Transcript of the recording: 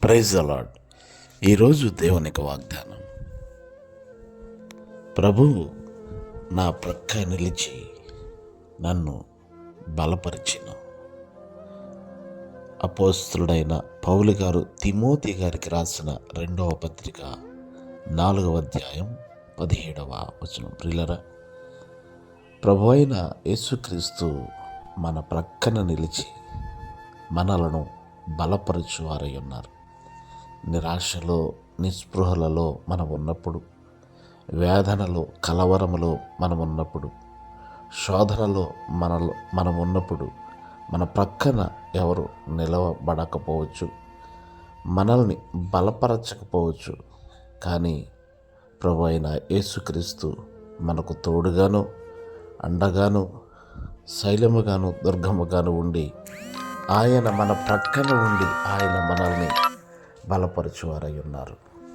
Praise the lord. ఈరోజు దేవునికి వాగ్దానం. ప్రభువు నా ప్రక్క నిలిచి నన్ను బలపరిచిన. అపోస్తలుడైన పౌలు గారు తిమోతి గారికి రాసిన 2వ పత్రిక 4వ అధ్యాయం 17వ వచనం. ప్రియులరా, ప్రభు అయిన యేసుక్రీస్తు మన ప్రక్కన నిలిచి మనలను బలపరచువారై ఉన్నారు. నిరాశలో, నిస్పృహలలో మనం ఉన్నప్పుడు, వేదనలో, కలవరములో మనం ఉన్నప్పుడు, శోధనలో మనం ఉన్నప్పుడు మన ప్రక్కన ఎవరు నిలవబడకపోవచ్చు, మనల్ని బలపరచకపోవచ్చు. కానీ ప్రభు అయిన యేసుక్రీస్తు మనకు తోడుగాను, అండగాను, శైలముగాను, దుర్గముగాను ఉండి ఆయన మన ప్రక్కన ఉండి ఆయన మనల్ని బలపరచువారై ఉన్నారు.